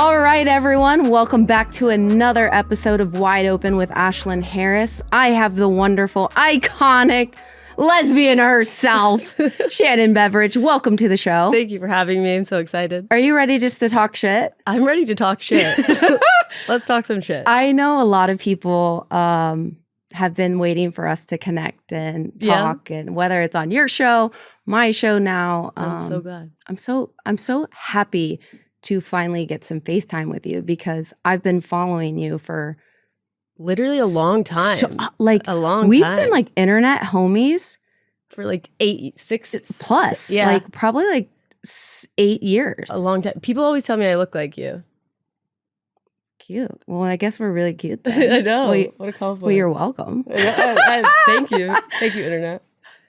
All right, everyone. Welcome back to another episode of Wide Open with Ashlyn Harris. I have the wonderful, iconic lesbian herself, Shannon Beveridge. Welcome to the show. Thank you for having me. I'm so excited. Are you ready just to talk shit? I'm ready to talk shit. Let's talk some shit. I know a lot of people have been waiting for us to connect and talk, and whether it's on your show, my show now. I'm so glad. I'm so happy to finally get some FaceTime with you because I've been following you for literally a long time. A long we've time. Been like internet homies for like 6 plus. Yeah. Like probably like 8 years. A long time. People always tell me I look like you. Cute. Well, I guess we're really cute then. I know. What a compliment. Well, you're welcome. Thank you. Thank you, internet.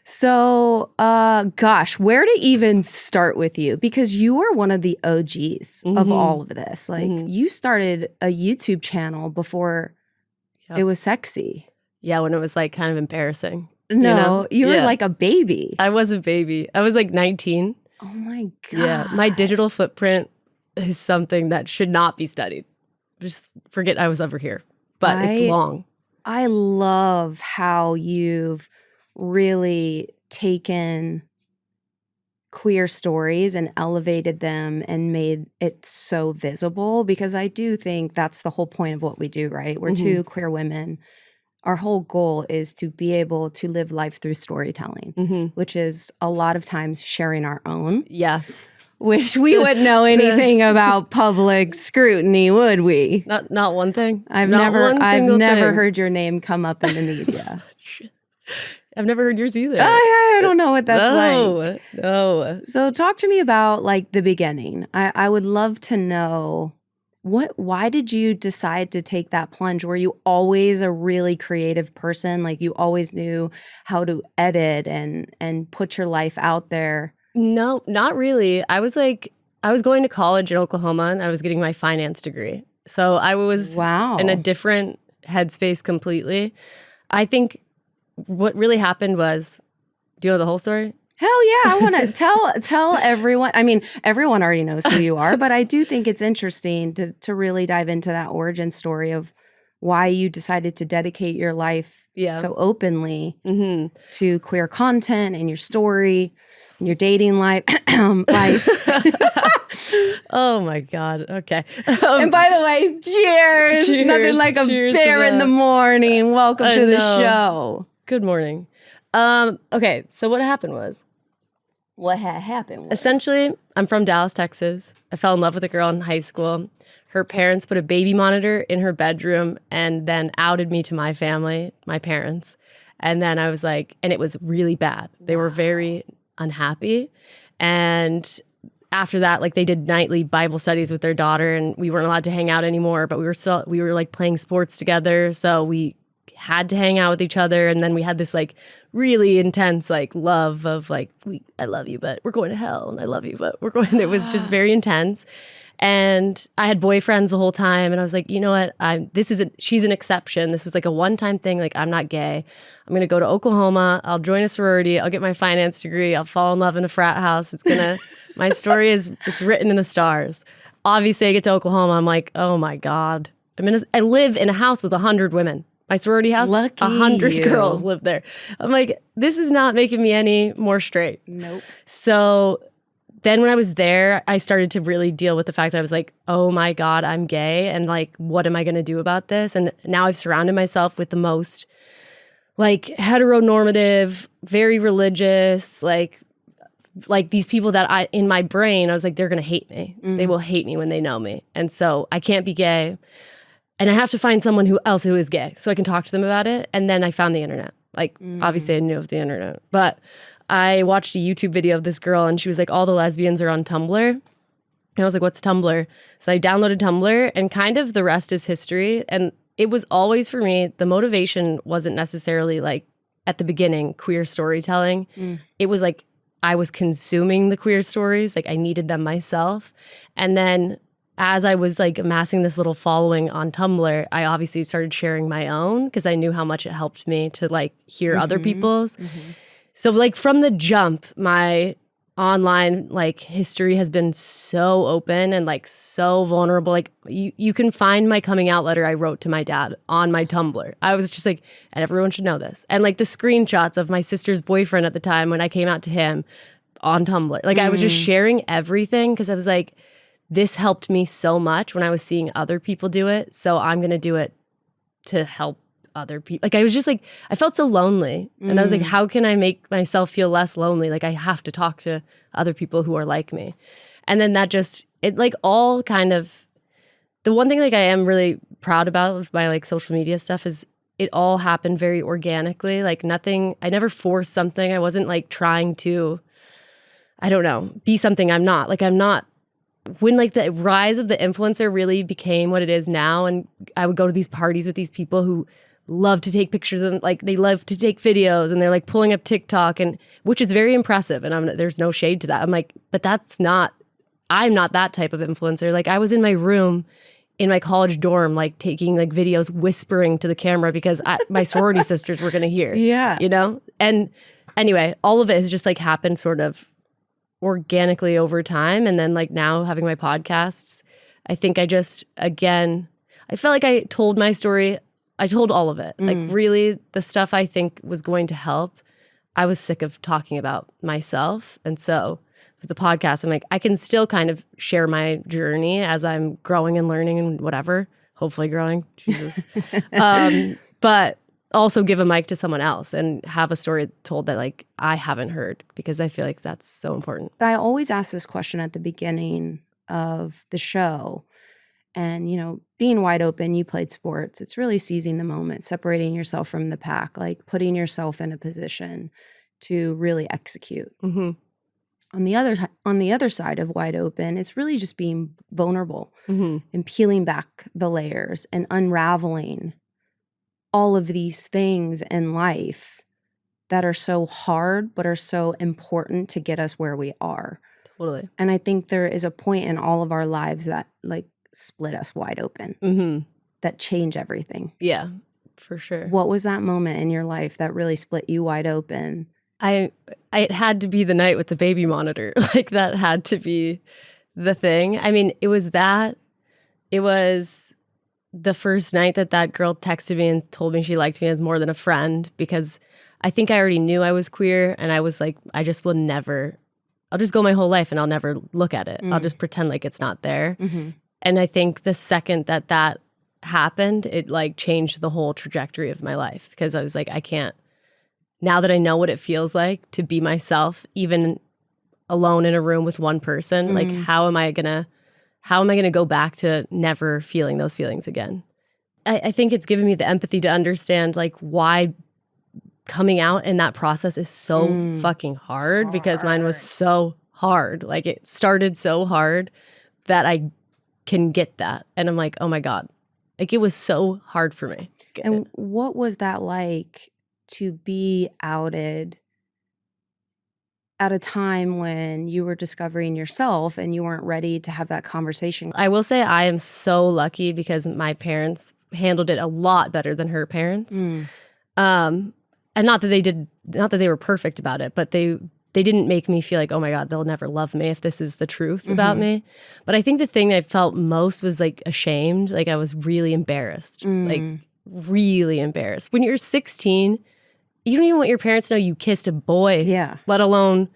So, gosh, where to even start with you? Because you were one of the OGs of all of this. Like, you started a YouTube channel before it was sexy. Yeah, when it was like kind of embarrassing. No, you were like a baby. I was a baby. I was like 19. Oh my God. Yeah, my digital footprint is something that should not be studied. Just forget I was ever here. But it's long. I love how you've really taken queer stories and elevated them and made it so visible, because I do think that's the whole point of what we do, right? We're two queer women. Our whole goal is to be able to live life through storytelling, which is a lot of times sharing our own. Yeah. Which we wouldn't know anything about public scrutiny, would we? Not one thing. I've never heard your name come up in the media. I've never heard yours either. I don't know what that's like. No. So talk to me about like the beginning. I would love to know why did you decide to take that plunge? Were you always a really creative person? Like you always knew how to edit and put your life out there? No, not really. I was going to college in Oklahoma and I was getting my finance degree. So I was in a different headspace completely. I think what really happened was, do you know the whole story? Hell yeah. I want to tell everyone. I mean, everyone already knows who you are, but I do think it's interesting to really dive into that origin story of why you decided to dedicate your life so openly to queer content and your story and your dating life. Oh my God. Okay. And by the way, cheers. Nothing like a beer in the morning. Welcome to the show. Good morning. Okay, so what happened was, essentially, I'm from Dallas, Texas. I fell in love with a girl in high school. Her parents put a baby monitor in her bedroom and then outed me to my family, my parents. And then I was like, and it was really bad. They were very unhappy. And after that, like they did nightly Bible studies with their daughter and we weren't allowed to hang out anymore, but we were like playing sports together. So we had to hang out with each other. And then we had this like really intense like love of like, I love you, but we're going to hell. And I love you, but we're going, it was just very intense. And I had boyfriends the whole time. And I was like, you know what? She's an exception. This was like a one-time thing. Like, I'm not gay. I'm going to go to Oklahoma. I'll join a sorority. I'll get my finance degree. I'll fall in love in a frat house. My story it's written in the stars. Obviously I get to Oklahoma. I'm like, oh my God. I live in a house with 100 women. My sorority house, Lucky 100 girls live there. I'm like, this is not making me any more straight. Nope. So then when I was there, I started to really deal with the fact that I was like, oh my God, I'm gay. And like, what am I going to do about this? And now I've surrounded myself with the most like heteronormative, very religious, like these people that in my brain, I was like, they're going to hate me. They will hate me when they know me. And so I can't be gay. And I have to find someone who is gay so I can talk to them about it. And then I found the internet. Like, obviously I knew of the internet. But I watched a YouTube video of this girl and she was like, all the lesbians are on Tumblr. And I was like, what's Tumblr? So I downloaded Tumblr and kind of the rest is history. And it was always for me, the motivation wasn't necessarily like at the beginning, queer storytelling. It was like I was consuming the queer stories. Like I needed them myself. And then as I was like amassing this little following on Tumblr, I obviously started sharing my own because I knew how much it helped me to like hear other people's. So like from the jump, my online like history has been so open and like so vulnerable. Like you can find my coming out letter I wrote to my dad on my Tumblr. I was just like, and everyone should know this. And like the screenshots of my sister's boyfriend at the time when I came out to him on Tumblr. Like I was just sharing everything because I was like, this helped me so much when I was seeing other people do it. So I'm going to do it to help other people. Like I was just like, I felt so lonely. And I was like, how can I make myself feel less lonely? Like I have to talk to other people who are like me. And then that just, it like all kind of, the one thing like I am really proud about with my like social media stuff is it all happened very organically. Like nothing, I never forced something. I wasn't like trying to, I don't know, be something I'm not. Like I'm not, when like the rise of the influencer really became what it is now, and I would go to these parties with these people who love to take pictures and like they love to take videos and they're like pulling up TikTok, and which is very impressive, and there's no shade to that. I'm like, but I'm not that type of influencer. Like I was in my room in my college dorm like taking like videos whispering to the camera because my sorority sisters were going to hear. Yeah. You know? And anyway, all of it has just like happened sort of organically over time. And then like now having my podcasts, I think I just, again, I felt like I told my story. I told all of it. Like really the stuff I think was going to help. I was sick of talking about myself. And so with the podcast, I'm like, I can still kind of share my journey as I'm growing and learning and whatever, hopefully growing, Jesus. But also give a mic to someone else and have a story told that like I haven't heard, because I feel like that's so important. But I always ask this question at the beginning of the show. And, you know, being wide open, you played sports. It's really seizing the moment, separating yourself from the pack, like putting yourself in a position to really execute. Mm-hmm. On the other side of wide open, it's really just being vulnerable Mm-hmm. and peeling back the layers and unraveling all of these things in life that are so hard but are so important to get us where we are. Totally. And I think there is a point in all of our lives that like split us wide open, that change everything. Yeah, for sure. What was that moment in your life that really split you wide open? It had to be the night with the baby monitor. Like that had to be the thing. I mean, it was the first night that girl texted me and told me she liked me as more than a friend, because I think I already knew I was queer, and I was like, I'll just go my whole life and I'll never look at it. I'll just pretend like it's not there. And I think the second that happened, it like changed the whole trajectory of my life, because I was like, I can't, now that I know what it feels like to be myself, even alone in a room with one person, like how am I gonna go back to never feeling those feelings again? I think it's given me the empathy to understand like why coming out in that process is so fucking hard, because mine was so hard. Like it started so hard that I can get that. And I'm like, oh my God, like it was so hard for me. And what was that like to be outed at a time when you were discovering yourself and you weren't ready to have that conversation? I will say I am so lucky because my parents handled it a lot better than her parents. And not that they were perfect about it, but they didn't make me feel like, oh my God, they'll never love me if this is the truth about me. But I think the thing that I felt most was like ashamed. Like I was really embarrassed, like really embarrassed. When you're 16, you don't even want your parents to know you kissed a boy, let alone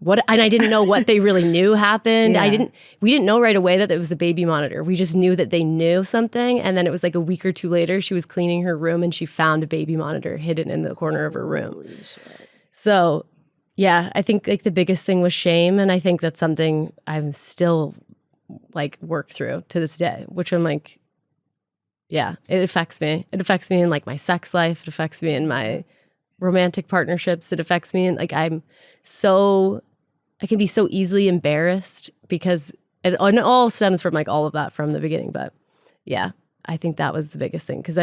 what. And I didn't know what they really knew happened. We didn't know right away that it was a baby monitor. We just knew that they knew something. And then it was like a week or two later, she was cleaning her room and she found a baby monitor hidden in the corner of her room. Holy shit. So yeah, I think like the biggest thing was shame. And I think that's something I'm still like work through to this day, which I'm like, yeah, it affects me. It affects me in like my sex life. It affects me in my romantic partnerships. It affects me in like I can be so easily embarrassed because it all stems from like all of that from the beginning. But yeah, I think that was the biggest thing, because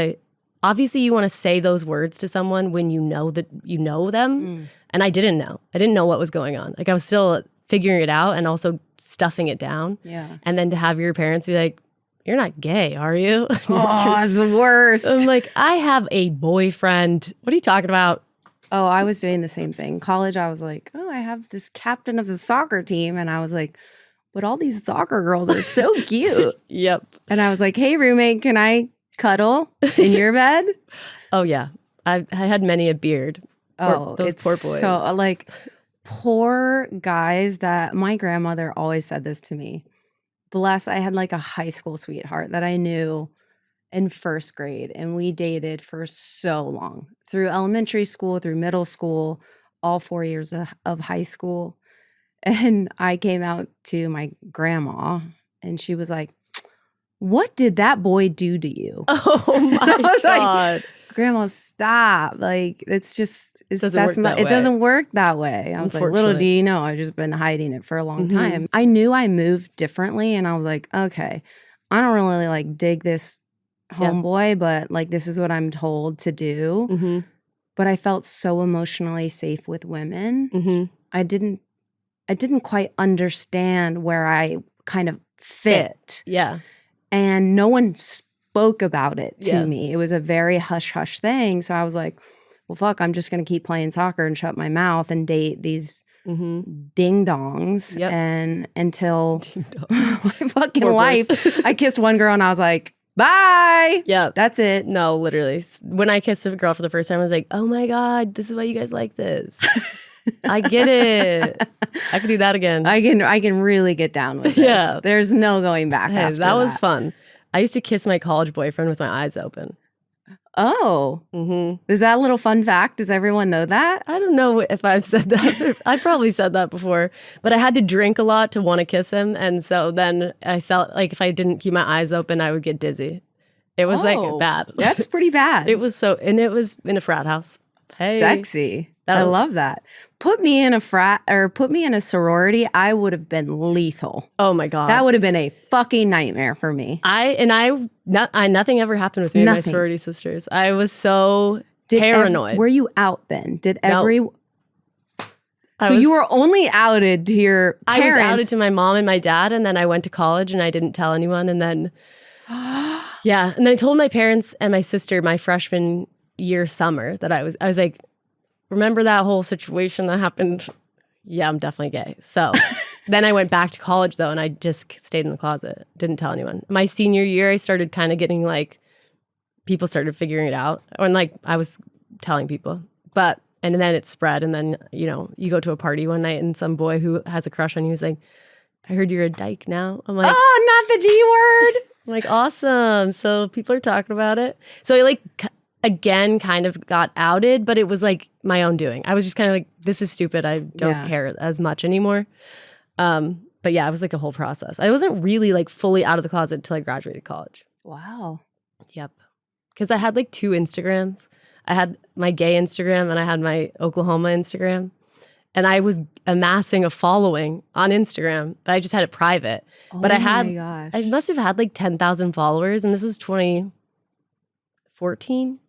obviously you want to say those words to someone when you know that you know them. And I didn't know. I didn't know what was going on. Like I was still figuring it out and also stuffing it down. Yeah. And then to have your parents be like, you're not gay, are you? Oh, it's the worst. I'm like, I have a boyfriend. What are you talking about? Oh, I was doing the same thing. College, I was like, oh, I have this captain of the soccer team. And I was like, but all these soccer girls are so cute. Yep. And I was like, hey, roommate, can I cuddle in your bed? Oh, yeah. I had many a beard. Those It's poor boys. so like poor guys that my grandmother always said this to me. Bless, I had like a high school sweetheart that I knew in first grade, and we dated for so long through elementary school, through middle school, all 4 years of high school. And I came out to my grandma and she was like, what did that boy do to you? Oh my I was God. like, Grandma, stop. Like, it's just, Doesn't work that it way. doesn't work that way. I was like, little do Unfortunately. you know, I've just been hiding it for a long Mhm. time. I knew I moved differently and I was like, okay, I don't really like dig this Yeah. homeboy, but like, this is what I'm told to do. Mm-hmm. But I felt so emotionally safe with women. Mm-hmm. I didn't quite understand where I kind of fit. Yeah. And no one spoke about it to Yeah. me. It was a very hush-hush thing. So I was like, well, fuck, I'm just going to keep playing soccer and shut my mouth and date these Mm-hmm. ding-dongs. Yep. And until Ding dong. my fucking Poor boys. life, I kissed one girl and I was like, bye. Yeah. That's it. No, literally. When I kissed a girl for the first time, I was like, oh my God, this is why you guys like this. I get it. I could do that again. I can really get down with this. Yeah. There's no going back Hey, after that was fun. I used to kiss my college boyfriend with my eyes open. Oh, Mm-hmm. is that a little fun fact? Does everyone know that? I don't know if I've said that. I probably said that before, but I had to drink a lot to want to kiss him. And so then I felt like if I didn't keep my eyes open, I would get dizzy. It was like bad. That's pretty bad. It was so, and it was in a frat house. Hey. Sexy. That I was- love that. Put me in a frat or put me in a sorority, I would have been lethal. Oh my God. That would have been a fucking nightmare for me. Nothing ever happened with me and my Nothing. sorority sisters. I was so paranoid. Were you out then? Did No. every I So was- you were only outed to your I was parents. outed to my mom and my dad, and then I went to college and I didn't tell anyone. And then, yeah. And then I told my parents and my sister my freshman year summer that I was like, remember that whole situation that happened? Yeah, I'm definitely gay. So then I went back to college though, and I just stayed in the closet, didn't tell anyone. My senior year, I started kind of getting like, people started figuring it out. And like, I was telling people, and then it spread. And then, you know, you go to a party one night and some boy who has a crush on you is like, I heard you're a dyke now. I'm like, Oh, not the G word. I'm like, awesome. So people are talking about it. So I like, again, kind of got outed, but it was like my own doing. I was just kind of like, this is stupid. I don't Yeah. care as much anymore. But yeah, it was like a whole process. I wasn't really like fully out of the closet until I graduated college. Wow. Yep. Because I had like 2 Instagrams. I had my gay Instagram and I had my Oklahoma Instagram. And I was amassing a following on Instagram, but I just had it private. But I had, my gosh. I must have had like 10,000 followers. And this was 2014.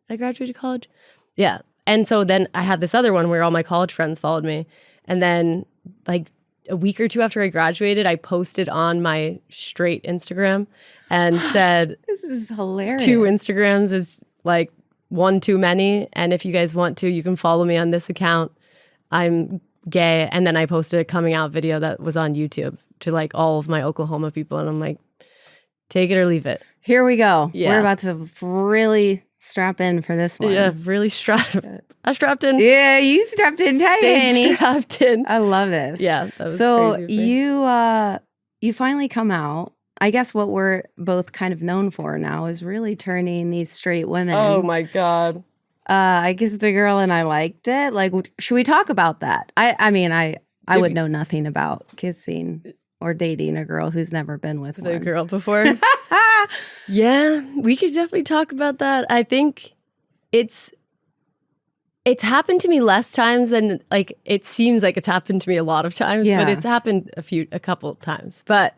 I graduated college. Yeah. And so then I had this other one where all my college friends followed me. And then like a week or 2 after I graduated, I posted on my straight Instagram and said, This is hilarious. 2 Instagrams is like 1 too many. And if you guys want to, you can follow me on this account. I'm gay. And then I posted a coming out video that was on YouTube to like all of my Oklahoma people. And I'm like, take it or leave it. Here we go. Yeah. We're about to really strap in for this one. Yeah, really strapped. I strapped in. Yeah, you strapped in tight, Stayed Annie. strapped in. I love this. Yeah, that was So crazy. with me. you finally come out. I guess what we're both kind of known for now is really turning these straight women. Oh my God. I kissed a girl and I liked it. Like, should we talk about that? I mean, I would know nothing about kissing or dating a girl who's never been with The one. girl before. Yeah, we could definitely talk about that. I think it's happened to me less times than like it seems like it's happened to me a lot of times, Yeah. but it's happened a couple of times. But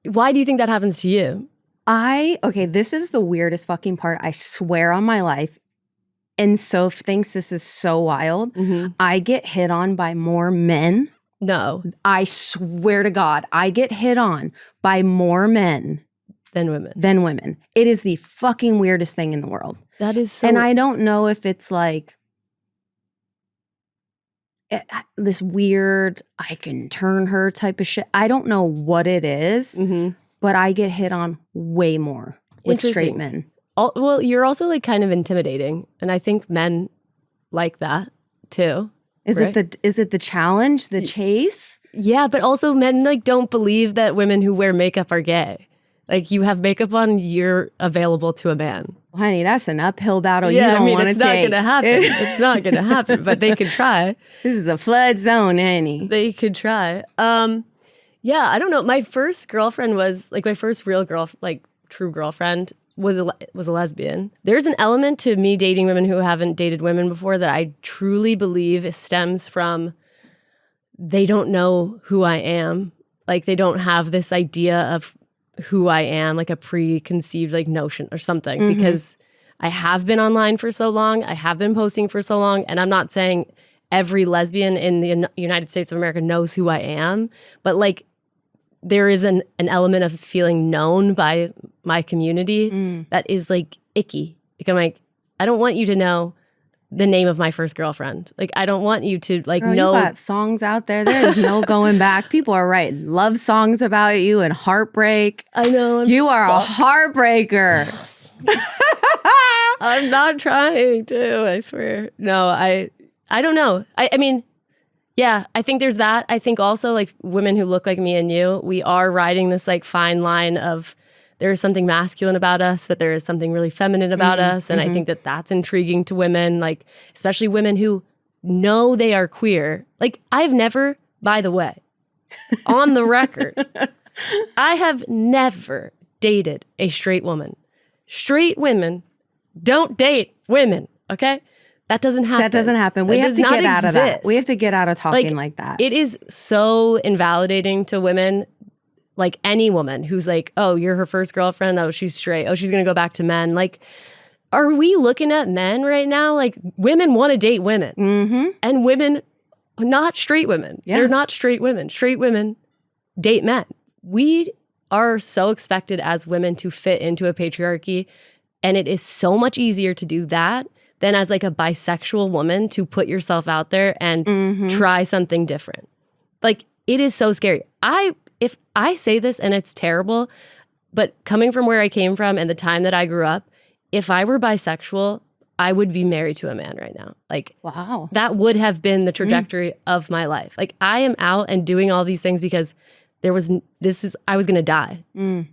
why do you think that happens to you? Okay, this is the weirdest fucking part. I swear on my life. And Soph thinks this is so wild. I get hit on by more men. No, I swear to God, I get hit on by more men than women. than women. It is the fucking weirdest thing in the world. That is so. And I don't know if it's like this weird, I can turn her type of shit. I don't know what it is, but I get hit on way more with straight men. Well, you're also like kind of intimidating, and I think men like that too. Is it the challenge, the chase? Yeah, but also men like don't believe that women who wear makeup are gay. Like you have makeup on, you're available to a man. Well, honey, that's an uphill battle you don't want to take. It's not going to happen. It's not going to happen, but they could try. This is a flood zone, honey. They could try. Yeah, I don't know. My first girlfriend was like my first real true girlfriend was a lesbian. There's an element to me dating women who haven't dated women before that I truly believe stems from they don't know who I am. Like they don't have this idea of who I am, like a preconceived like notion or something, because I have been online for so long. I have been posting for so long. And I'm not saying every lesbian in the United States of America knows who I am, but like there is an element of feeling known by my community that is like icky. Like I'm like, I don't want you to know the name of my first girlfriend. Like I don't want you to like Girl, know. You got songs out there. There's no going back. People are writing love songs about you and heartbreak. I know. You are a heartbreaker. I'm not trying to, I swear. No, I don't know. I mean, yeah, I think there's that. I think also like women who look like me and you, we are riding this like fine line of there is something masculine about us, but there is something really feminine about us. And I think that that's intriguing to women, like especially women who know they are queer. Like I've never, by the way, on the record, I have never dated a straight woman. Straight women don't date women, okay? That doesn't happen. That doesn't happen. We have to get out of that. We have to get out of talking like that. It is so invalidating to women. Like any woman who's like, oh, you're her first girlfriend. Oh, she's straight. Oh, she's going to go back to men. Like, are we looking at men right now? Like women want to date women and women, not straight women. Yeah. They're not straight women. Straight women date men. We are so expected as women to fit into a patriarchy. And it is so much easier to do that than as like a bisexual woman to put yourself out there and try something different. Like it is so scary. If I say this and it's terrible, but coming from where I came from and the time that I grew up, if I were bisexual, I would be married to a man right now. Like, wow, that would have been the trajectory of my life. Like I am out and doing all these things because I was going to die.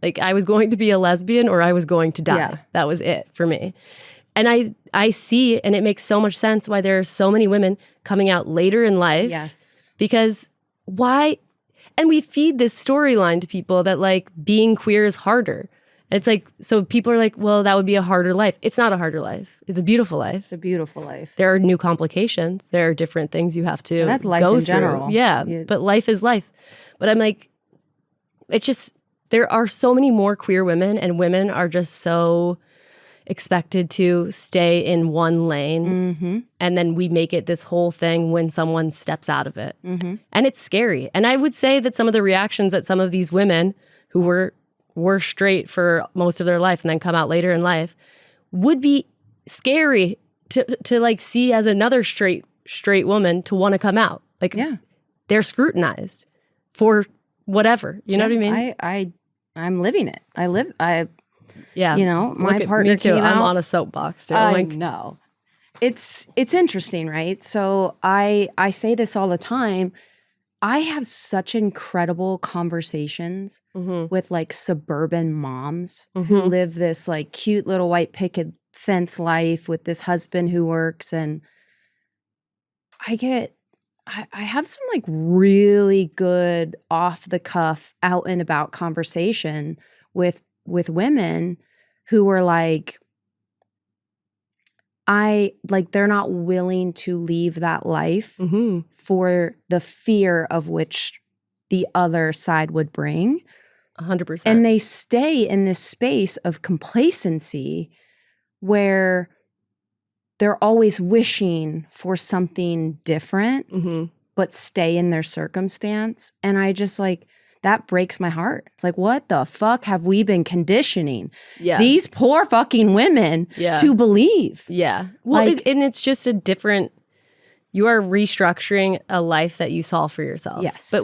Like I was going to be a lesbian or I was going to die. Yeah. That was it for me. And I see, and it makes so much sense why there are so many women coming out later in life. Yes. Because why? And we feed this storyline to people that like being queer is harder. And it's like, so people are like, well, that would be a harder life. It's not a harder life. It's a beautiful life. It's a beautiful life. There are new complications. There are different things you have to and that's life go in through. General. Yeah, but life is life. But I'm like, it's just, there are so many more queer women and women are just so expected to stay in one lane and then we make it this whole thing when someone steps out of it. And it's scary. And I would say that some of the reactions that some of these women who were straight for most of their life and then come out later in life would be scary to like see as another straight woman to want to come out. Like they're scrutinized for whatever. You know what I mean? I'm living it. Yeah, you know, my partner me too. came out. I'm on a soapbox too. I know. It's interesting, right? So I say this all the time. I have such incredible conversations with like suburban moms who live this like cute little white picket fence life with this husband who works, and I have some like really good off the cuff out and about conversation with women who were like, they're not willing to leave that life for the fear of which the other side would bring. 100%. And they stay in this space of complacency where they're always wishing for something different, but stay in their circumstance. And I just like, that breaks my heart. It's like, what the fuck have we been conditioning these poor fucking women to believe? Yeah. Well, like, and it's just a different, You are restructuring a life that you saw for yourself. Yes.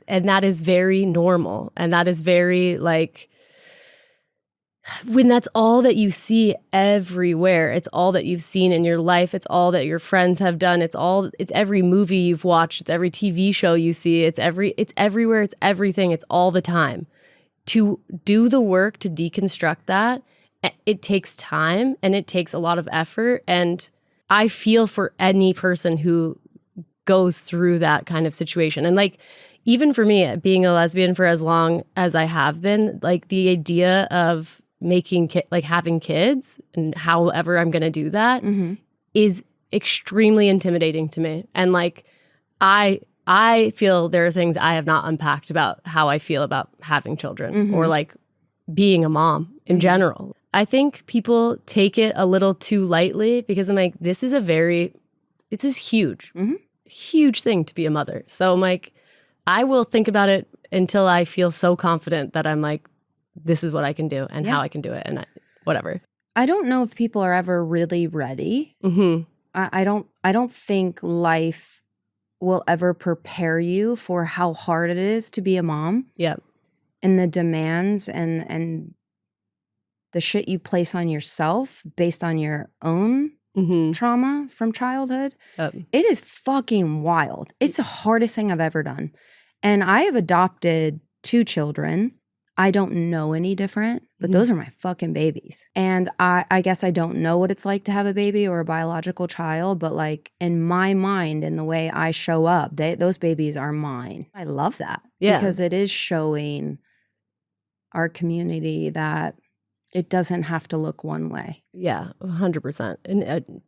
And that is very normal. And that is very like, when that's all that you see everywhere, it's all that you've seen in your life, it's all that your friends have done, it's every movie you've watched, it's every TV show you see, it's everywhere, it's everything, it's all the time. To do the work to deconstruct that, it takes time and it takes a lot of effort. And I feel for any person who goes through that kind of situation. And like, even for me, being a lesbian for as long as I have been, like the idea of having kids and however I'm going to do that is extremely intimidating to me. And like, I feel there are things I have not unpacked about how I feel about having children or like being a mom in general. I think people take it a little too lightly because I'm like, this is huge, huge thing to be a mother. So I'm like, I will think about it until I feel so confident that I'm like, this is what I can do and how I can do it and whatever. I don't know if people are ever really ready. I don't think life will ever prepare you for how hard it is to be a mom. Yeah. And the demands and the shit you place on yourself based on your own trauma from childhood. It is fucking wild. It's the hardest thing I've ever done. And I have adopted 2 children. I don't know any different, but those are my fucking babies. And I guess I don't know what it's like to have a baby or a biological child, but like in my mind and the way I show up, those babies are mine. I love that because it is showing our community that it doesn't have to look one way. Yeah, 100%. And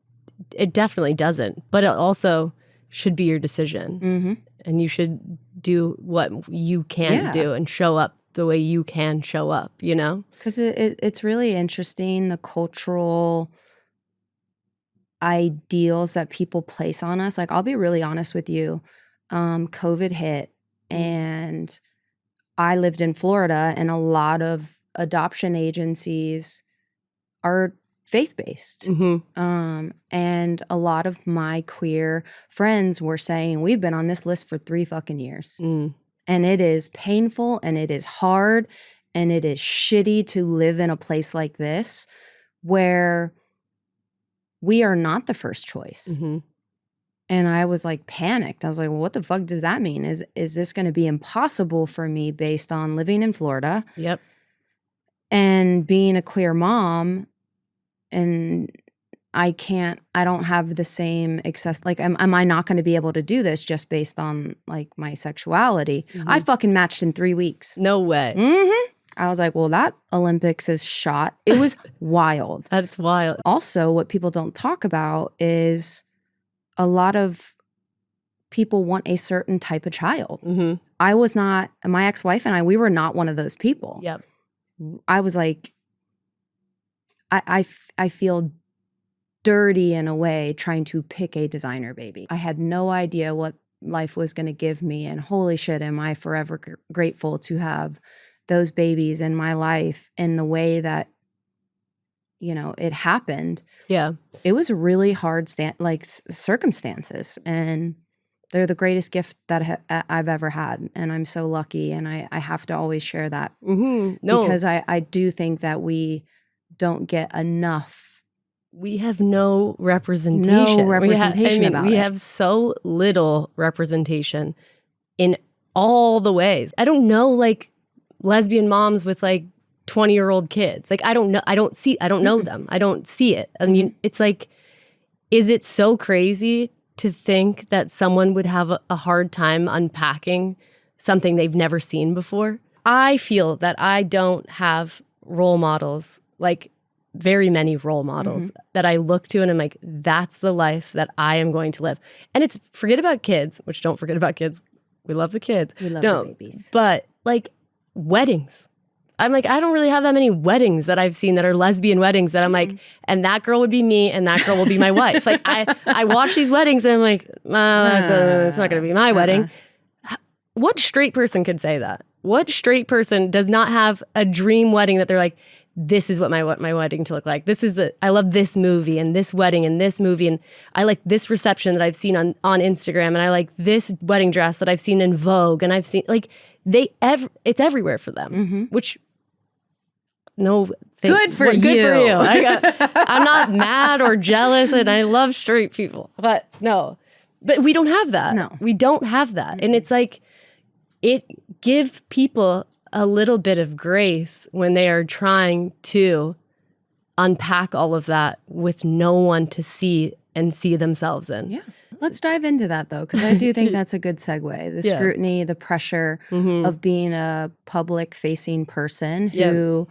it definitely doesn't, but it also should be your decision. And you should do what you can do and show up the way you can show up, you know? Because it's really interesting, the cultural ideals that people place on us. Like, I'll be really honest with you. COVID hit and I lived in Florida, and a lot of adoption agencies are faith-based. And a lot of my queer friends were saying, we've been on this list for 3 fucking years. And it is painful and it is hard and it is shitty to live in a place like this where we are not the first choice. And I was like panicked. I was like, well, what the fuck does that mean? Is this going to be impossible for me based on living in Florida? Yep. And being a queer mom, and I don't have the same access. Like, am I not going to be able to do this just based on like my sexuality? I fucking matched in 3 weeks. No way. I was like, well, that Olympics is shot. It was wild. That's wild. Also, what people don't talk about is a lot of people want a certain type of child. I was not, my ex-wife and I, we were not one of those people. Yep. I was like, I feel dirty in a way trying to pick a designer baby. I had no idea what life was going to give me. And holy shit, am I forever grateful to have those babies in my life in the way that, you know, it happened. Yeah. It was really hard circumstances, and they're the greatest gift that I've ever had. And I'm so lucky. And I have to always share that because I do think that we don't get enough. We have no representation. We have so little representation in all the ways. I don't know, like, lesbian moms with like 20-year-old kids. Like, I don't know. I don't know them. I don't see it. I mean, it's like, is it so crazy to think that someone would have a hard time unpacking something they've never seen before? I feel that I don't have role models, like very many role models that I look to and I'm like, that's the life that I am going to live. And it's, forget about kids, which don't forget about kids. We love the kids. We love the babies. But like weddings. I'm like, I don't really have that many weddings that I've seen that are lesbian weddings that I'm like, and that girl would be me and that girl will be my wife. Like I watch these weddings and I'm like, it's not going to be my wedding. What straight person could say that? What straight person does not have a dream wedding that they're like, this is what my wedding to look like. I love this movie and this wedding and this movie. And I like this reception that I've seen on Instagram. And I like this wedding dress that I've seen in Vogue. And I've seen like it's everywhere for them, which good for you. Good for you. I'm not mad or jealous, and I love straight people. But we don't have that. No. We don't have that. And it's like, it give people a little bit of grace when they are trying to unpack all of that with no one to see themselves in. Yeah. Let's dive into that, though, because I do think that's a good segue. The scrutiny, the pressure of being a public-facing person who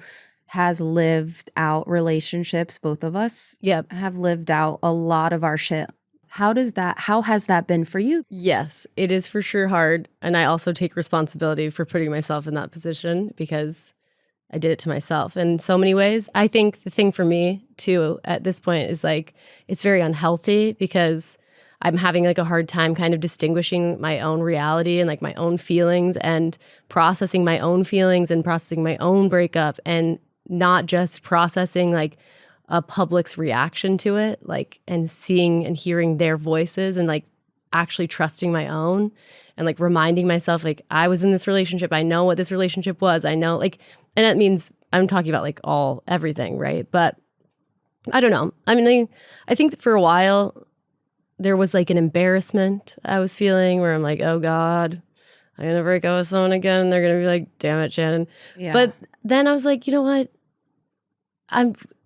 has lived out relationships. Both of us have lived out a lot of our shit. How has that been for you? Yes, it is for sure hard. And I also take responsibility for putting myself in that position because I did it to myself in so many ways. I think the thing for me too at this point is like, it's very unhealthy because I'm having like a hard time kind of distinguishing my own reality and like my own feelings and processing my own feelings and processing my own breakup and not just processing like a public's reaction to it, like, and seeing and hearing their voices and like actually trusting my own and like reminding myself, like, I was in this relationship. I know what this relationship was. I know, like, and that means I'm talking about like everything, right? But I don't know. I mean, I think that for a while there was like an embarrassment I was feeling where I'm like, oh God, I'm going to break up with someone again. And they're going to be like, damn it, Shannon. Yeah. But then I was like, you know what?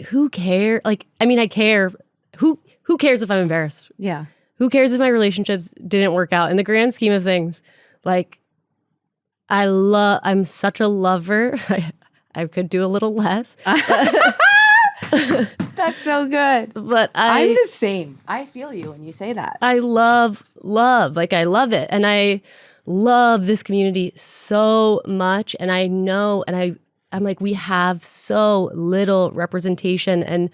Who cares? Like, I mean, I care. Who cares if I'm embarrassed? Yeah. Who cares if my relationships didn't work out? In the grand scheme of things, like, I'm such a lover. I could do a little less. That's so good. But I'm the same. I feel you when you say that. I love. Like, I love it. And I love this community so much. And I know, and I'm like, we have so little representation, and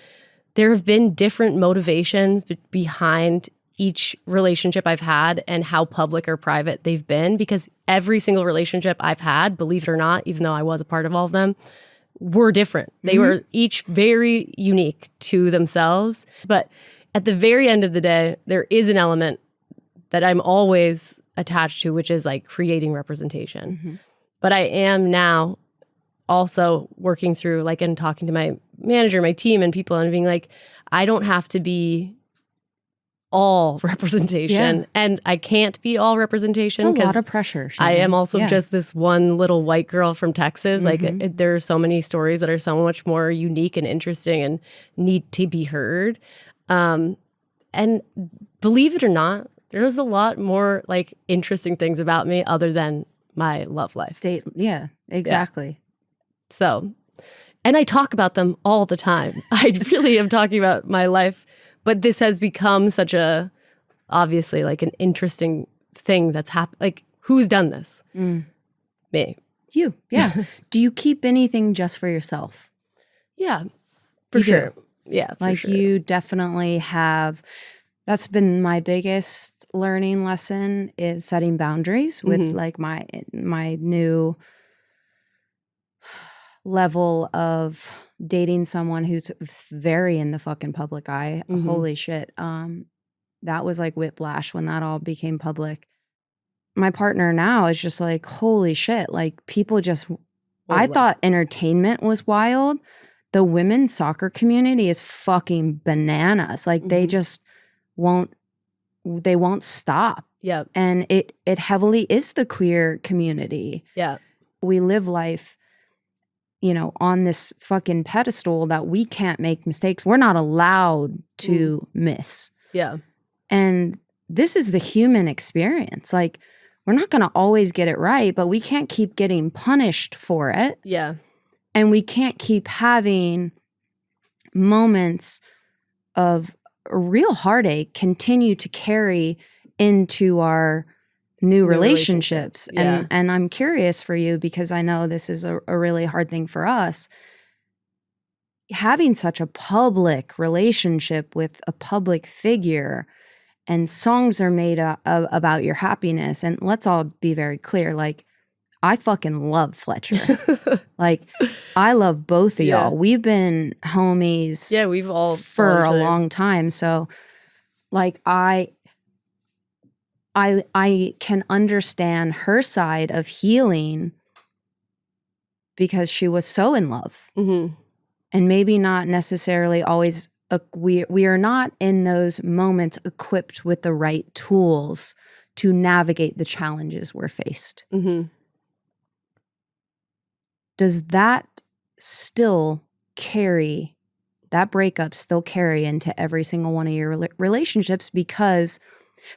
there have been different motivations behind each relationship I've had and how public or private they've been, because every single relationship I've had, believe it or not, even though I was a part of all of them, were different. They were each very unique to themselves. But at the very end of the day, there is an element that I'm always attached to, which is like creating representation. But I am now also working through like and talking to my manager, my team and people and being like, I don't have to be all representation and I can't be all representation. It's a lot of pressure. Shannon. I am also just this one little white girl from Texas. Like there are so many stories that are so much more unique and interesting and need to be heard. And believe it or not, there's a lot more like interesting things about me other than my love life. Yeah, exactly. Yeah. So, and I talk about them all the time. I really am talking about my life, but this has become such obviously like an interesting thing that's happened. Like, who's done this? Me. You, yeah. Do you keep anything just for yourself? Yeah, for sure. Yeah, for like sure. You definitely have. That's been my biggest learning lesson is setting boundaries with like my new level of dating someone who's very in the fucking public eye. Holy shit. That was like whiplash when that all became public. My partner now is just like, holy shit. Like people just, I thought entertainment was wild. The women's soccer community is fucking bananas. Like they just won't stop. Yeah. And it heavily is the queer community. Yeah. We live life, you know, on this fucking pedestal that we can't make mistakes. We're not allowed to miss. Yeah. And this is the human experience. Like, we're not going to always get it right, but we can't keep getting punished for it. Yeah. And we can't keep having moments of real heartache continue to carry into our new relationships. Yeah. And I'm curious for you because I know this is a really hard thing for us. Having such a public relationship with a public figure and songs are made about your happiness. And let's all be very clear, like I fucking love Fletcher. Like, I love both of y'all. We've been homies we've all for a long time. So like I can understand her side of healing because she was so in love. Mm-hmm. And maybe not necessarily always we are not in those moments equipped with the right tools to navigate the challenges we're faced. Mm-hmm. Does that breakup still carry into every single one of your relationships because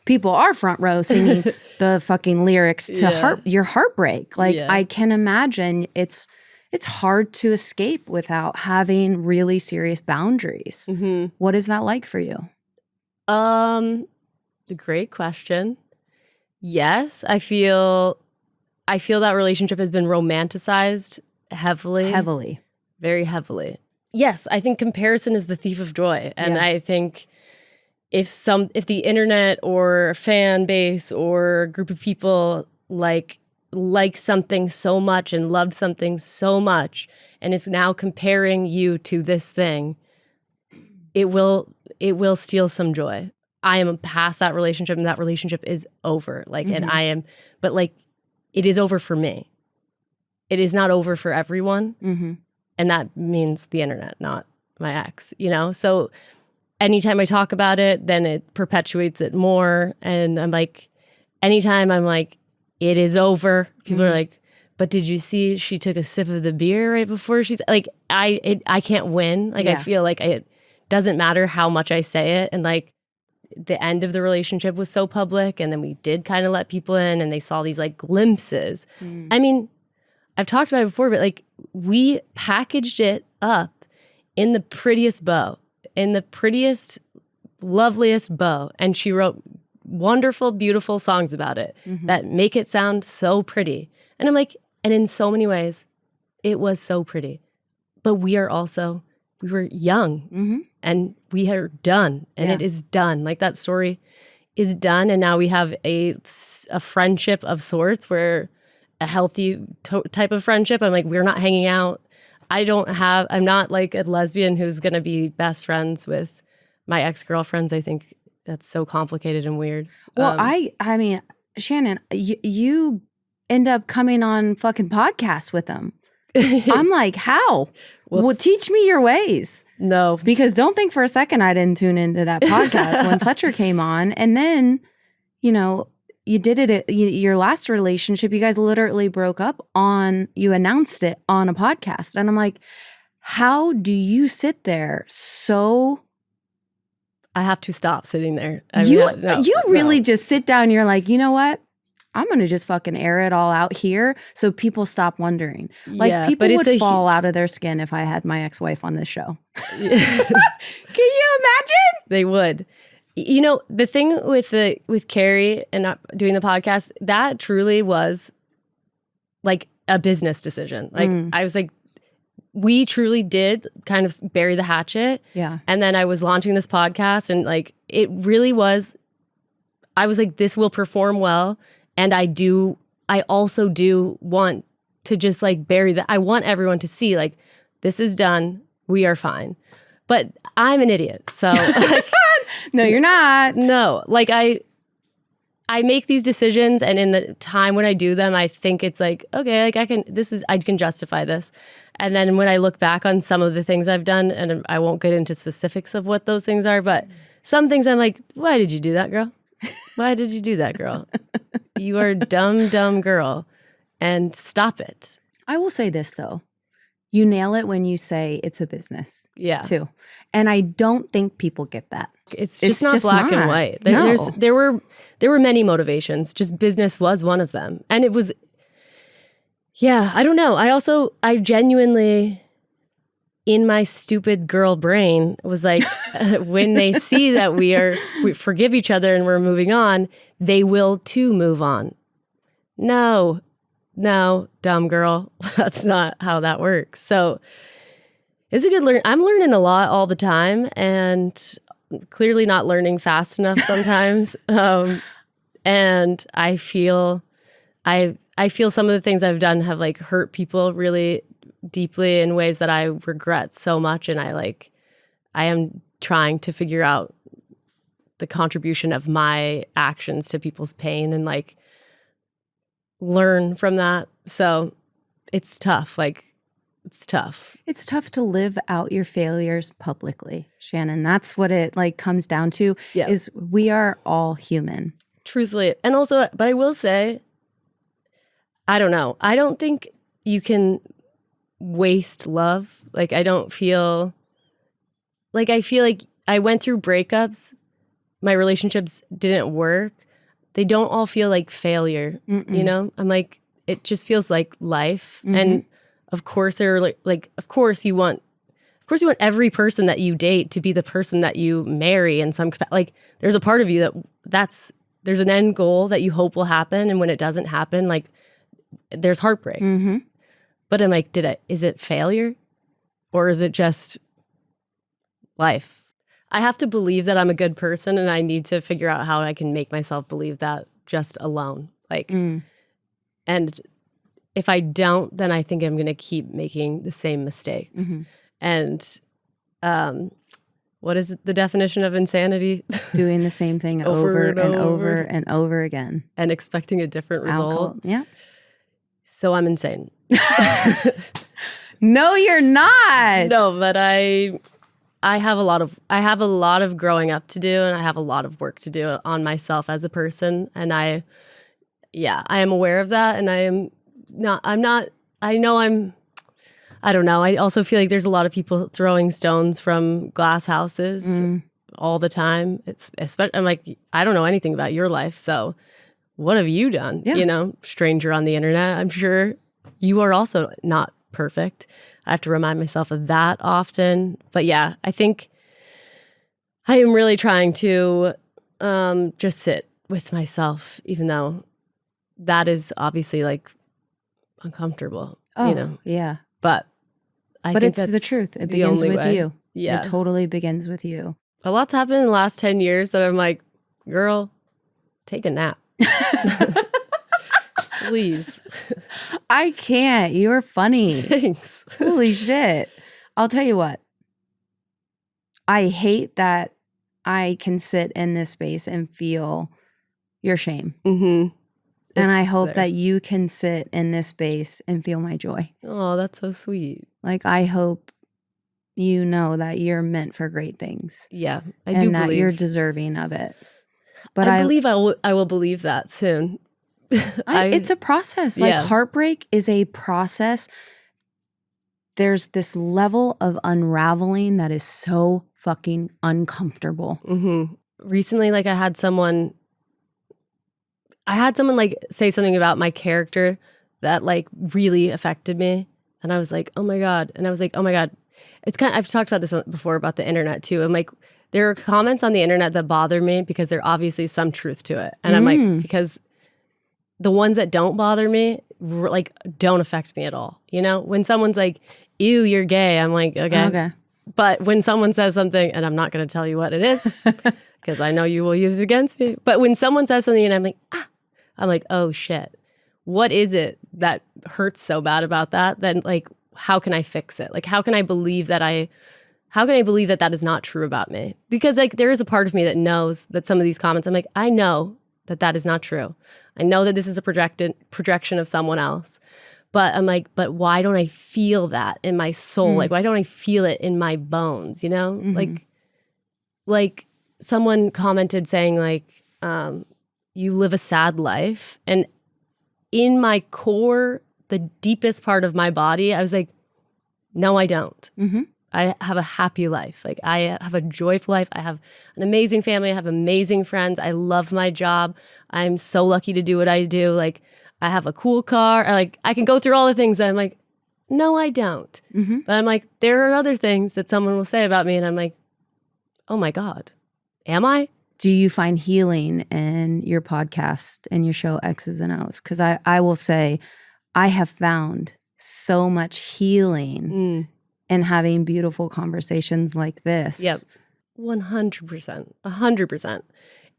people are front row singing the fucking lyrics to your heartbreak? Like, I can imagine it's hard to escape without having really serious boundaries. Mm-hmm. What is that like for you? Great question. Yes, I feel that relationship has been romanticized heavily, very heavily. Yes, I think comparison is the thief of joy, and I think if the internet or fan base or group of people like something so much and loved something so much and is now comparing you to this thing, it will steal some joy. I am past that relationship, and that relationship is over. Like, and but like, it is over for me. It is not over for everyone. Mm-hmm. And that means the internet, not my ex, So anytime I talk about it, then it perpetuates it more. And I'm like, anytime I'm like, it is over, people are like, but did you see she took a sip of the beer right before she's like, I can't win. Like, I feel like it doesn't matter how much I say it. And like, the end of the relationship was so public, and then we did kind of let people in, and they saw these like glimpses. I mean, I've talked about it before, but like, we packaged it up in the prettiest bow, in the prettiest, loveliest bow, and she wrote wonderful, beautiful songs about it that make it sound so pretty. And I'm like, and in so many ways, it was so pretty. But we were young, and we are done, and it is done. Like, that story is done, and now we have a friendship of sorts, where a healthy type of friendship. I'm like, we're not hanging out. I'm not like a lesbian who's going to be best friends with my ex-girlfriends. I think that's so complicated and weird. Well, I mean, Shannon, you end up coming on fucking podcasts with them. I'm like, how? Well, teach me your ways. No. Because don't think for a second I didn't tune into that podcast when Fletcher came on. And then, you did it, your last relationship, you guys literally broke up you announced it on a podcast. And I'm like, how do you sit there so... I have to stop sitting there. You really just sit down, you're like, you know what? I'm going to just fucking air it all out here so people stop wondering. Like, people would fall out of their skin if I had my ex-wife on this show. Can you imagine? They would. The thing with Carrie and not doing the podcast, that truly was like a business decision. Like, I was like, we truly did kind of bury the hatchet. Yeah. And then I was launching this podcast, and like, it really was, I was like, this will perform well. And I also do want to just like bury I want everyone to see, like, this is done. We are fine. But I'm an idiot. So like, no, you're not. No, like, I make these decisions, and in the time when I do them, I think it's like, okay, like, I can justify this. And then when I look back on some of the things I've done, and I won't get into specifics of what those things are, but some things I'm like, why did you do that, girl? Why did you do that, girl? You are a dumb girl, and stop it. I will say this, though. You nail it when you say it's a business. Yeah. Too. And I don't think people get that. It's just not black and white. There were many motivations. Just business was one of them. And it was, I don't know. I genuinely, in my stupid girl brain, was like, when they see that we forgive each other and we're moving on, they will too move on. No, dumb girl. That's not how that works. So it's a good learn. I'm learning a lot all the time, and clearly not learning fast enough sometimes. And I feel I I feel some of the things I've done have like hurt people really deeply in ways that I regret so much. And I am trying to figure out the contribution of my actions to people's pain and like learn from that. So it's tough. Like, it's tough. It's tough to live out your failures publicly, Shannon. That's what it like comes down to, is we are all human. Truthfully. And also, but I will say, I don't know. I don't think you can waste love. Like, I don't feel like, I feel like I went through breakups. My relationships didn't work. They don't all feel like failure, you know? I'm like, it just feels like life. And of course there are of course you want every person that you date to be the person that you marry in some like there's a part of you there's an end goal that you hope will happen, and when it doesn't happen, like there's heartbreak. But I'm like, is it failure or is it just life? I have to believe that I'm a good person, and I need to figure out how I can make myself believe that just alone. Like, and if I don't, then I think I'm going to keep making the same mistakes. And what is the definition of insanity? Doing the same thing over and over and over again. And expecting a different result. Yeah. So I'm insane. No, you're not. No, but I have a lot of growing up to do, and I have a lot of work to do on myself as a person. And I am aware of that, and I don't know. I also feel like there's a lot of people throwing stones from glass houses all the time. I'm like, I don't know anything about your life, so what have you done? Yeah. You know, stranger on the internet. I'm sure you are also not perfect. I have to remind myself of that often. But yeah, I think I am really trying to just sit with myself, even though that is obviously like uncomfortable. Oh, you know? yeah. But think it's the truth. It begins with you. Yeah. It totally begins with you. A lot's happened in the last 10 years that I'm like, girl, take a nap. Please. I can't. You're funny. Thanks. Holy shit. I'll tell you what. I hate that I can sit in this space and feel your shame. And I hope that you can sit in this space and feel my joy. Oh, that's so sweet. Like, I hope you know that you're meant for great things. Yeah, I and do that believe. You're deserving of it. But I believe I will believe that soon. It's a process. Like, heartbreak is a process. There's this level of unraveling that is so fucking uncomfortable. Recently, like, I had someone like say something about my character that like really affected me, and I was like, oh my god. And I was like, oh my god. It's kind of, I've talked about this before about the internet too. I'm like, there are comments on the internet that bother me because there's obviously some truth to it, and I'm like, because the ones that don't bother me like don't affect me at all. You know, when someone's like, ew, you're gay, I'm like, okay. But when someone says something, and I'm not going to tell you what it is because I know you will use it against me. But when someone says something and I'm like, oh shit, what is it that hurts so bad about that? Then like, how can I fix it? Like, how can I believe that that is not true about me? Because like, there is a part of me that knows that some of these comments, I'm like, I know that is not true. I know that this is a projection of someone else. But I'm like, but why don't I feel that in my soul? Like, why don't I feel it in my bones? You know, like someone commented saying like, you live a sad life. And in my core, the deepest part of my body, I was like, no, I don't. I have a happy life. Like, I have a joyful life. I have an amazing family. I have amazing friends. I love my job. I'm so lucky to do what I do. Like, I have a cool car. I can go through all the things that I'm like, no, I don't. But I'm like, there are other things that someone will say about me. And I'm like, oh my God, am I? Do you find healing in your podcast and your show X's and O's? Because I will say, I have found so much healing in having beautiful conversations like this. Yep. 100%. 100%.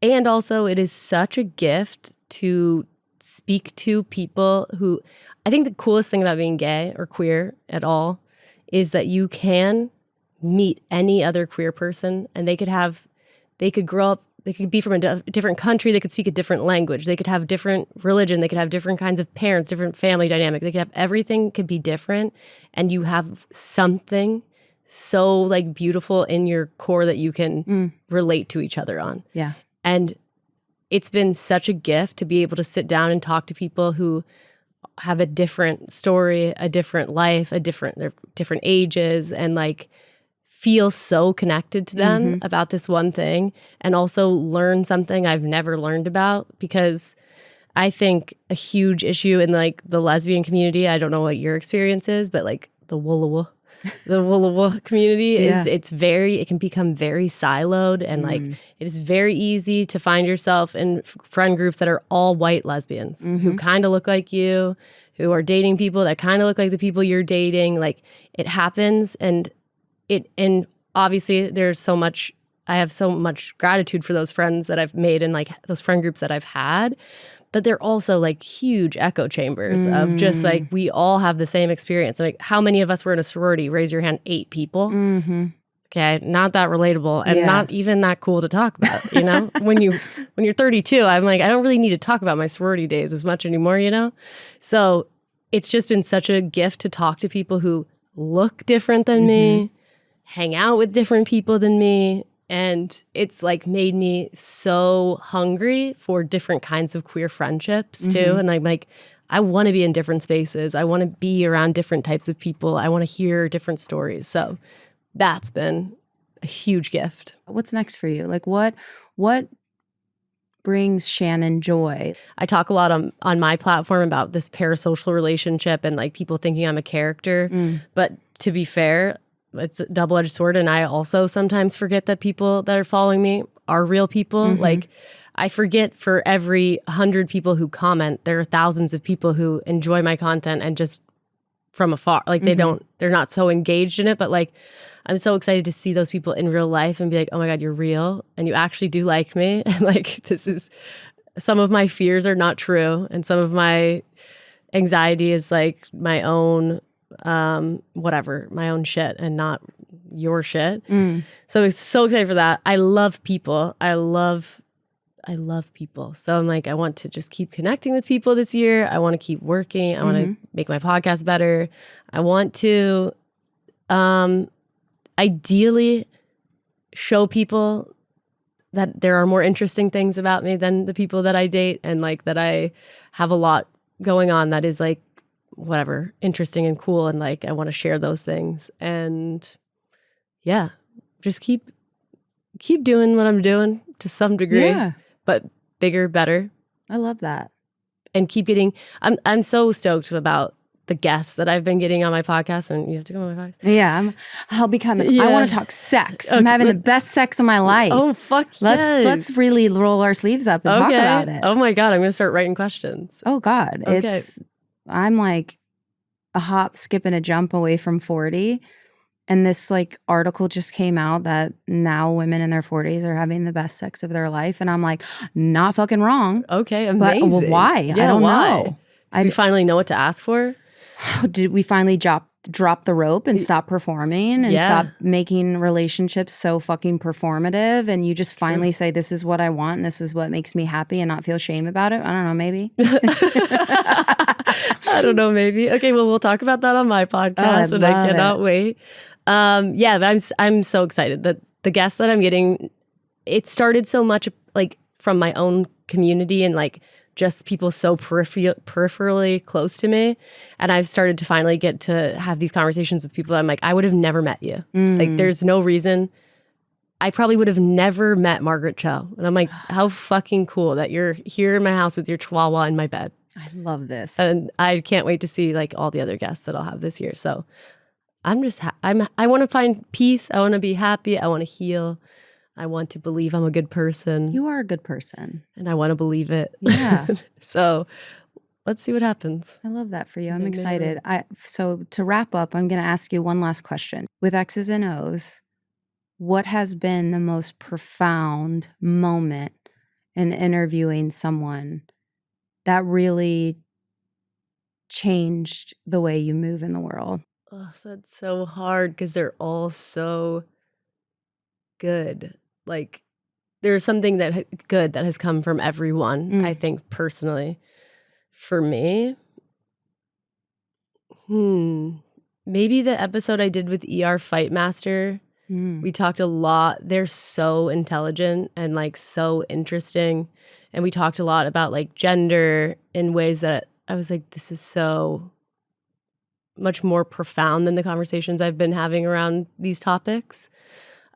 And also, it is such a gift to speak to people who, I think the coolest thing about being gay or queer at all is that you can meet any other queer person and they could grow up, they could be from a different country, they could speak a different language, they could have different religion, they could have different kinds of parents, different family dynamic, they could have everything could be different, and you have something so like beautiful in your core that you can relate to each other on. Yeah. And it's been such a gift to be able to sit down and talk to people who have a different story, a different life, they're different ages, and like feel so connected to them about this one thing, and also learn something I've never learned about. Because I think a huge issue in like the lesbian community, I don't know what your experience is, but like the Woollawah community it can become very siloed, and like it is very easy to find yourself in friend groups that are all white lesbians who kind of look like you, who are dating people that kind of look like the people you're dating. Like it happens, and obviously I have so much gratitude for those friends that I've made and like those friend groups that I've had. But they're also like huge echo chambers of just like, we all have the same experience. Like, how many of us were in a sorority? Raise your hand, 8 people. Okay, not that relatable and not even that cool to talk about, you know? When you're 32, I'm like, I don't really need to talk about my sorority days as much anymore, you know? So it's just been such a gift to talk to people who look different than me, hang out with different people than me. And it's like made me so hungry for different kinds of queer friendships too. And I'm like, I want to be in different spaces. I want to be around different types of people. I want to hear different stories. So that's been a huge gift. What's next for you? Like what brings Shannon joy? I talk a lot on my platform about this parasocial relationship and like people thinking I'm a character. But to be fair, it's a double-edged sword, and I also sometimes forget that people that are following me are real people. Like, I forget for every 100 people who comment, there are thousands of people who enjoy my content and just from afar. Like, they're not so engaged in it, but like, I'm so excited to see those people in real life and be like, oh my God, you're real, and you actually do like me. And like, some of my fears are not true, and some of my anxiety is like my own my own shit and not your shit. So I'm so excited for that. I love people. I love people. So I'm like, I want to just keep connecting with people this year. I want to keep working. I want to make my podcast better. I want to ideally show people that there are more interesting things about me than the people that I date, and like that I have a lot going on that is like whatever, interesting and cool, and like I want to share those things. And yeah, just keep doing what I'm doing to some degree, but bigger, better. I love that. And keep getting, I'm so stoked about the guests that I've been getting on my podcast. And you have to go on my podcast. Yeah, I'll be coming. I want to talk sex. I'm having the best sex of my life. Oh fuck yes. Let's really roll our sleeves up and talk about it. Oh my God, I'm gonna start writing questions. Oh God, I'm like a hop, skip, and a jump away from 40. And this like article just came out that now women in their 40s are having the best sex of their life. And I'm like, not fucking wrong. Okay, amazing. But why? Yeah, I don't why? know. We finally know what to ask for? Did we finally drop the rope and stop performing and stop making relationships so fucking performative, and you just finally say, this is what I want and this is what makes me happy, and not feel shame about it? I don't know, maybe. I don't know, maybe. Okay, well, we'll talk about that on my podcast, and I cannot wait. Yeah, but I'm so excited that the guests that I'm getting, it started so much like from my own community and like just people so peripherally close to me. And I've started to finally get to have these conversations with people that I'm like, I would have never met you. Like, there's no reason. I probably would have never met Margaret Cho. And I'm like, how fucking cool that you're here in my house with your chihuahua in my bed. I love this. And I can't wait to see like all the other guests that I'll have this year. So I'm just, I want to find peace. I want to be happy. I want to heal. I want to believe I'm a good person. You are a good person. And I want to believe it. Yeah. So let's see what happens. I love that for you. I'm excited. So to wrap up, I'm going to ask you one last question. With X's and O's, what has been the most profound moment in interviewing someone that really changed the way you move in the world? Oh, that's so hard because they're all so good. Like, there's something good that has come from everyone, I think, personally. For me, maybe the episode I did with ER Fight Master. We talked a lot. They're so intelligent and like so interesting. And we talked a lot about like gender in ways that I was like, this is so much more profound than the conversations I've been having around these topics.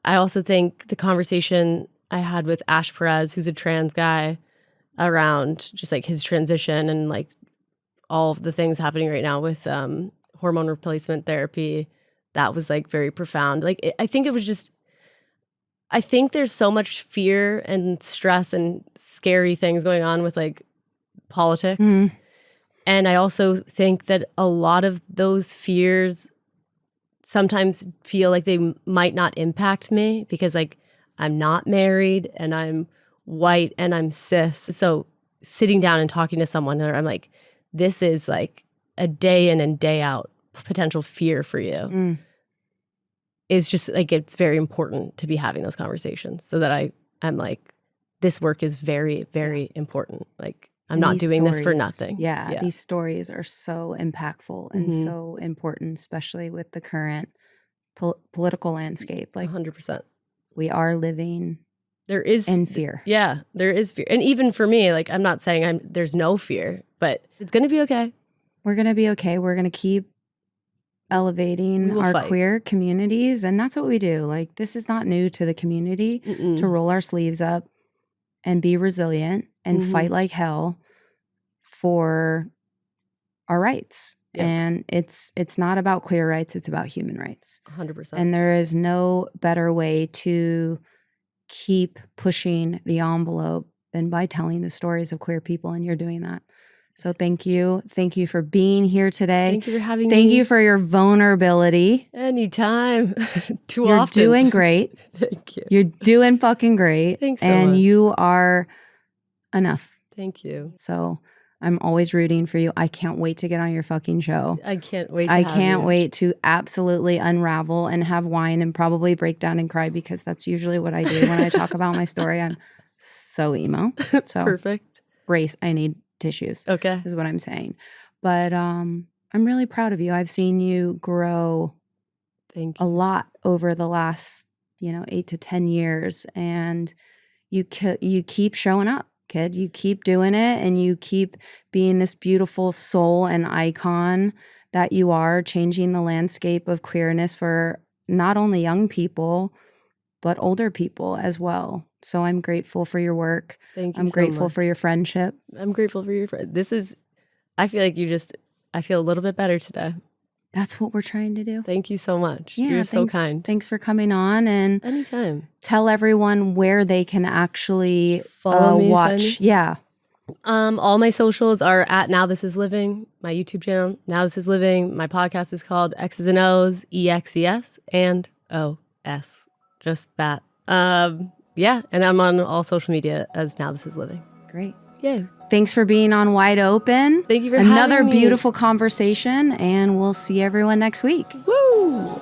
I also think the conversation I had with Ash Perez, who's a trans guy, around just like his transition and like all of the things happening right now with hormone replacement therapy, that was like very profound. Like I think it was just, I think there's so much fear and stress and scary things going on with like politics. And I also think that a lot of those fears sometimes feel like they might not impact me because like I'm not married and I'm white and I'm cis. So sitting down and talking to someone where I'm like, this is like a day in and day out potential fear for you is just like, it's very important to be having those conversations so that I'm like, this work is very, very important. Like I'm not doing this for nothing. Yeah, these stories are so impactful and so important, especially with the current political landscape. Like 100%. We are living there is in fear. Yeah, there is fear. And even for me, like I'm not saying there's no fear, but it's going to be okay. We're going to be okay. We're going to keep elevating our queer communities. And that's what we do. Like this is not new to the community to roll our sleeves up and be resilient and fight like hell for our rights. Yeah. And it's not about queer rights, it's about human rights. 100%. And there is no better way to keep pushing the envelope than by telling the stories of queer people, and you're doing that. So thank you. Thank you for being here today. Thank you for having me. Thank you for your vulnerability. Anytime. You're often. You're doing great. Thank you. You're doing fucking great. Thanks so and much. You are enough. Thank you. So I'm always rooting for you. I can't wait to get on your fucking show. I can't wait I can't wait to absolutely unravel and have wine and probably break down and cry because that's usually what I do when I talk about my story. I'm so emo. So perfect. Brace. I need tissues. Okay. Is what I'm saying. But I'm really proud of you. I've seen you grow Thank you. A lot over the last, 8 to 10 years. And you keep showing up, kid. You keep doing it and you keep being this beautiful soul and icon that you are, changing the landscape of queerness for not only young people, but older people as well. So I'm grateful for your work. Thank you. I'm grateful for your friendship. I'm grateful for your friend. I feel like I feel a little bit better today. That's what we're trying to do. Thank you so much. Yeah, You're so kind. Thanks for coming on, and anytime. Tell everyone where they can actually follow me, watch. Yeah. All my socials are at Now This Is Living, my YouTube channel, Now This Is Living. My podcast is called X's and O's, EXES and OS. Just that. Yeah, and I'm on all social media as Now This Is Living. Great. Yay. Thanks for being on Wide Open. Thank you for another having me. Beautiful conversation, and we'll see everyone next week. Woo!